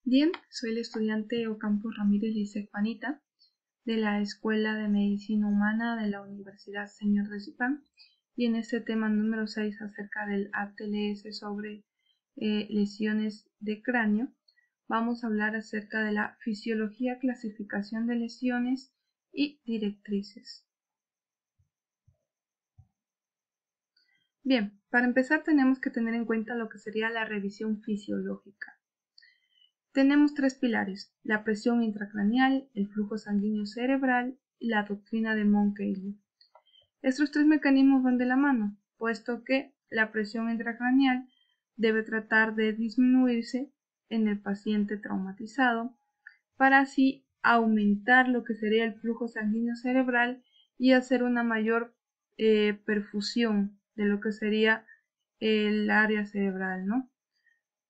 Bien, soy la estudiante Ocampo Ramírez Lisek Juanita de la Escuela de Medicina Humana de la Universidad Señor de Zipán, y en este tema número 6 acerca del ATLS sobre lesiones de cráneo, vamos a hablar acerca de la fisiología, clasificación de lesiones y directrices. Bien, para empezar tenemos que tener en cuenta lo que sería la revisión fisiológica. Tenemos tres pilares: la presión intracraneal, el flujo sanguíneo cerebral y la doctrina de Monk-Cayley. Estos tres mecanismos van de la mano, puesto que la presión intracraneal debe tratar de disminuirse en el paciente traumatizado para así aumentar lo que sería el flujo sanguíneo cerebral y hacer una mayor perfusión de lo que sería el área cerebral, ¿no?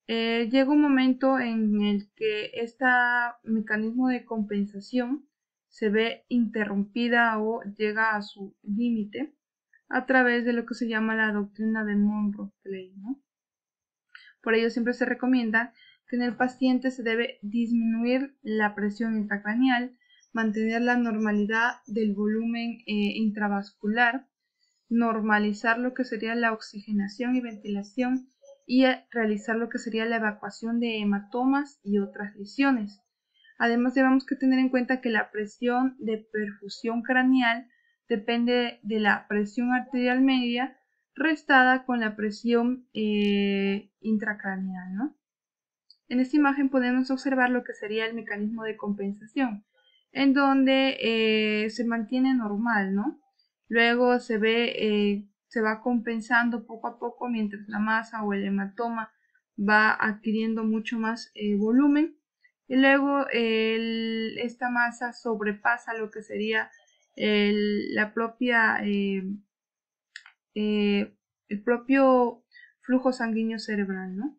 Llega un momento en el que este mecanismo de compensación se ve interrumpida o llega a su límite a través de lo que se llama la doctrina de Monroe-Clay, ¿no? Por ello siempre se recomienda que en el paciente se debe disminuir la presión intracraneal, mantener la normalidad del volumen intravascular, normalizar lo que sería la oxigenación y ventilación y realizar lo que sería la evacuación de hematomas y otras lesiones. Además, debemos que tener en cuenta que la presión de perfusión craneal depende de la presión arterial media restada con la presión intracraneal, ¿no? En esta imagen podemos observar lo que sería el mecanismo de compensación, en donde se mantiene normal, ¿no? Luego se va compensando poco a poco mientras la masa o el hematoma va adquiriendo mucho más volumen, y luego esta masa sobrepasa lo que sería el propio flujo sanguíneo cerebral, ¿no?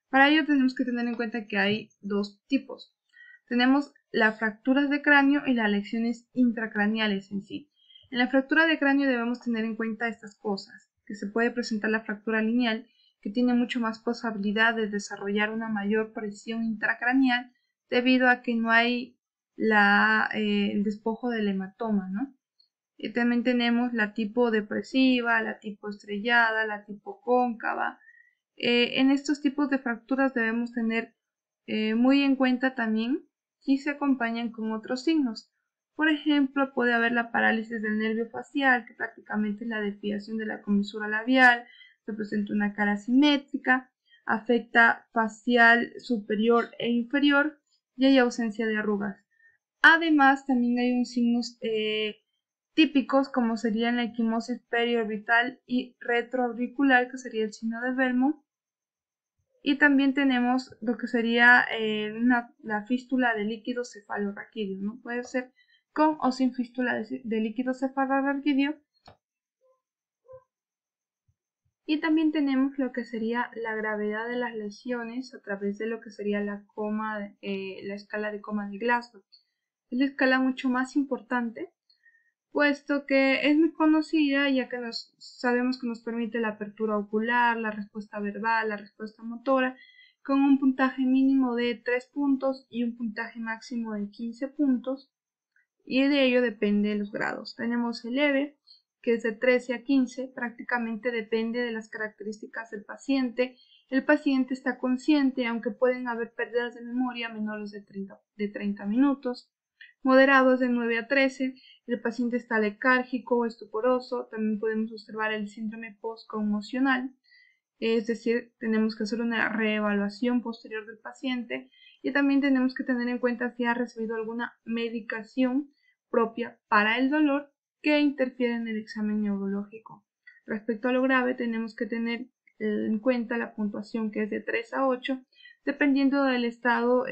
Para ello tenemos que tener en cuenta que hay dos tipos. Tenemos las fracturas de cráneo y las lesiones intracraneales en sí. En la fractura de cráneo debemos tener en cuenta estas cosas: que se puede presentar la fractura lineal, que tiene mucho más posibilidad de desarrollar una mayor presión intracraneal debido a que no hay el despojo del hematoma, ¿no? Y también tenemos la tipo depresiva, la tipo estrellada, la tipo cóncava. En estos tipos de fracturas debemos tener muy en cuenta también si se acompañan con otros signos. Por ejemplo, puede haber la parálisis del nervio facial, que prácticamente es la desviación de la comisura labial, se presenta una cara simétrica, afecta facial superior e inferior y hay ausencia de arrugas. Además, también hay unos signos típicos, como serían la equimosis periorbital y retroauricular, que sería el signo de Belmont. Y también tenemos lo que sería la fístula de líquido cefalorraquídeo, ¿no? Puede ser con o sin fístula de líquido cefalorraquídeo. Y también tenemos lo que sería la gravedad de las lesiones a través de lo que sería la escala de coma de Glasgow. Es la escala mucho más importante, puesto que es muy conocida, ya que sabemos que nos permite la apertura ocular, la respuesta verbal, la respuesta motora, con un puntaje mínimo de 3 puntos y un puntaje máximo de 15 puntos, y de ello depende de los grados. Tenemos el leve, que es de 13 a 15, prácticamente depende de las características del paciente. El paciente está consciente, aunque pueden haber pérdidas de memoria menores de 30 minutos. Moderados de 9 a 13, el paciente está lecárgico o estuporoso. También podemos observar el síndrome postconmocional, es decir, tenemos que hacer una reevaluación posterior del paciente, y también tenemos que tener en cuenta si ha recibido alguna medicación propia para el dolor que interfiere en el examen neurológico. Respecto a lo grave, tenemos que tener en cuenta la puntuación, que es de 3 a 8, dependiendo del estado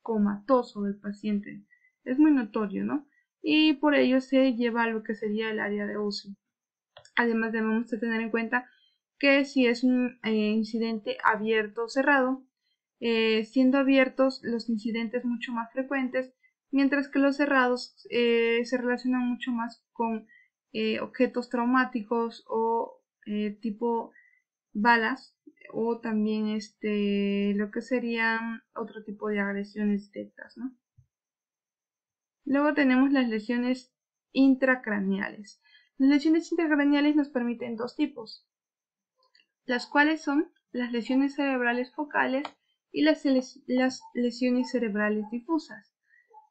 comatoso del paciente. Es muy notorio, ¿no? Y por ello se lleva a lo que sería el área de UCI. Además, debemos de tener en cuenta que si es un incidente abierto o cerrado, siendo abiertos los incidentes mucho más frecuentes, mientras que los cerrados se relacionan mucho más con objetos traumáticos o tipo balas o también lo que serían otro tipo de agresiones directas, ¿no? Luego tenemos las lesiones intracraneales. Las lesiones intracraneales nos permiten dos tipos, las cuales son las lesiones cerebrales focales y las lesiones cerebrales difusas.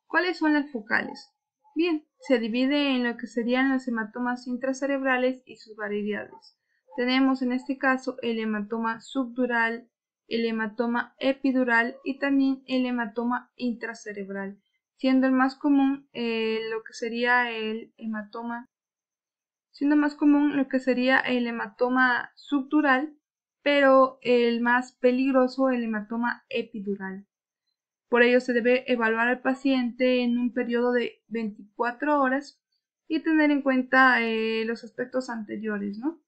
¿Cuáles son las focales? Bien, se divide en lo que serían los hematomas intracerebrales y sus variedades. Tenemos en este caso el hematoma subdural, el hematoma epidural y también el hematoma intracerebral, siendo el más común lo que sería el hematoma subdural, pero el más peligroso el hematoma epidural. Por ello se debe evaluar al paciente en un periodo de 24 horas y tener en cuenta los aspectos anteriores, ¿no?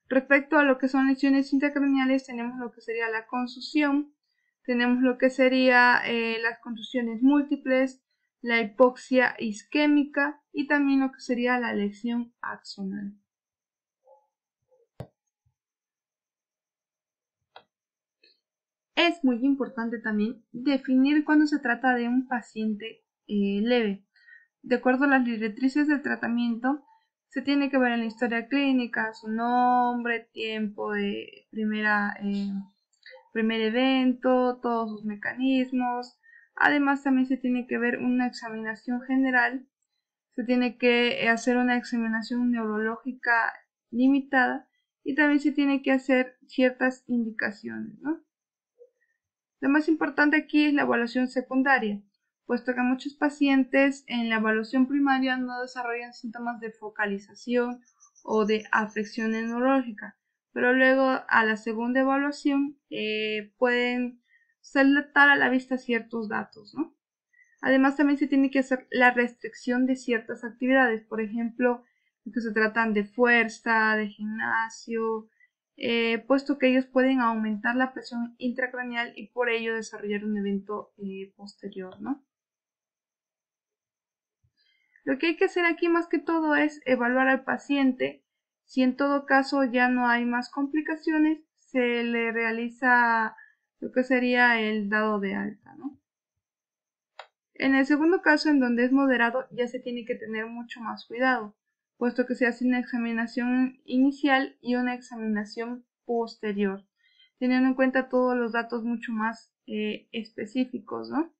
Respecto a lo que son lesiones intracraneales, tenemos lo que sería la contusión, tenemos lo que sería las contusiones múltiples, la hipoxia isquémica y también lo que sería la lesión axonal. Es muy importante también definir cuando se trata de un paciente leve. De acuerdo a las directrices del tratamiento, se tiene que ver en la historia clínica su nombre, tiempo de primer evento, todos sus mecanismos. Además, también se tiene que ver una examinación general, se tiene que hacer una examinación neurológica limitada y también se tiene que hacer ciertas indicaciones, ¿no? Lo más importante aquí es la evaluación secundaria, puesto que muchos pacientes en la evaluación primaria no desarrollan síntomas de focalización o de afección neurológica, pero luego a la segunda evaluación pueden saltar a la vista ciertos datos, ¿no? Además, también se tiene que hacer la restricción de ciertas actividades, por ejemplo, que se tratan de fuerza, de gimnasio, puesto que ellos pueden aumentar la presión intracraneal y por ello desarrollar un evento posterior, ¿no? Lo que hay que hacer aquí más que todo es evaluar al paciente. Si en todo caso ya no hay más complicaciones, se le realiza lo que sería el dado de alta, ¿no? En el segundo caso, en donde es moderado, ya se tiene que tener mucho más cuidado, puesto que se hace una examinación inicial y una examinación posterior, teniendo en cuenta todos los datos mucho más específicos, ¿no?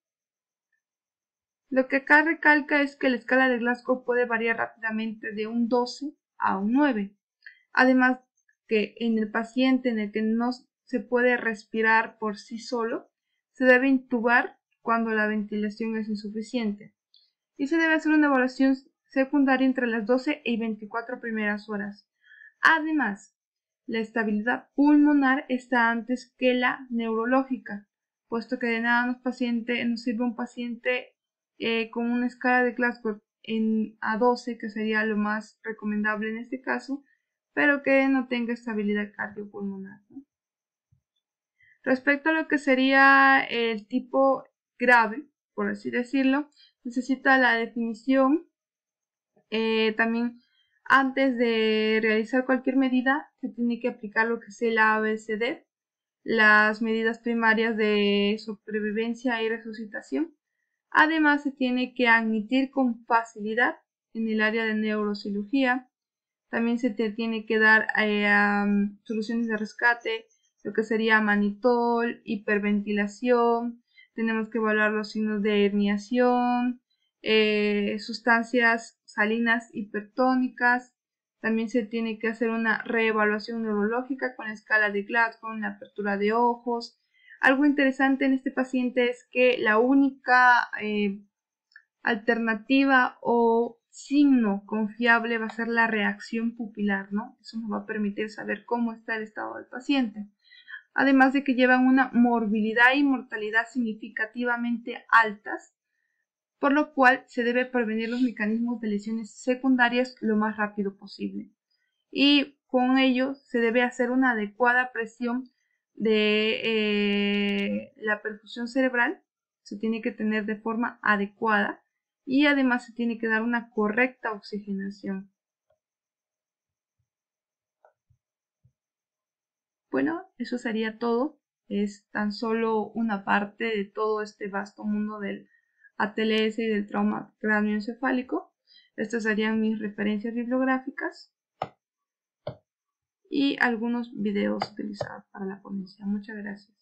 Lo que acá recalca es que la escala de Glasgow puede variar rápidamente de un 12 a un 9. Además que en el paciente en el que no se puede respirar por sí solo, se debe intubar cuando la ventilación es insuficiente y se debe hacer una evaluación secundaria entre las 12 y 24 primeras horas. Además, la estabilidad pulmonar está antes que la neurológica, puesto que de nada nos sirve un paciente con una escala de Glasgow a 12, que sería lo más recomendable en este caso, pero que no tenga estabilidad cardiopulmonar, ¿no? Respecto a lo que sería el tipo grave, por así decirlo, necesita la definición. También antes de realizar cualquier medida se tiene que aplicar lo que es el ABCD, las medidas primarias de supervivencia y resucitación. Además se tiene que admitir con facilidad en el área de neurocirugía. También se te tiene que dar soluciones de rescate, lo que sería manitol, hiperventilación. Tenemos que evaluar los signos de herniación, sustancias salinas hipertónicas. También se tiene que hacer una reevaluación neurológica con la escala de Glasgow, la apertura de ojos. Algo interesante en este paciente es que la única alternativa o signo confiable va a ser la reacción pupilar, ¿no? Eso nos va a permitir saber cómo está el estado del paciente. Además de que llevan una morbilidad y mortalidad significativamente altas, por lo cual se debe prevenir los mecanismos de lesiones secundarias lo más rápido posible. Y con ello se debe hacer una adecuada presión de la perfusión cerebral, se tiene que tener de forma adecuada y además se tiene que dar una correcta oxigenación. bueno, eso sería todo. Es tan solo una parte de todo este vasto mundo del ATLS y del trauma cráneoencefálico. Estas serían mis referencias bibliográficas y algunos videos utilizados para la ponencia. Muchas gracias.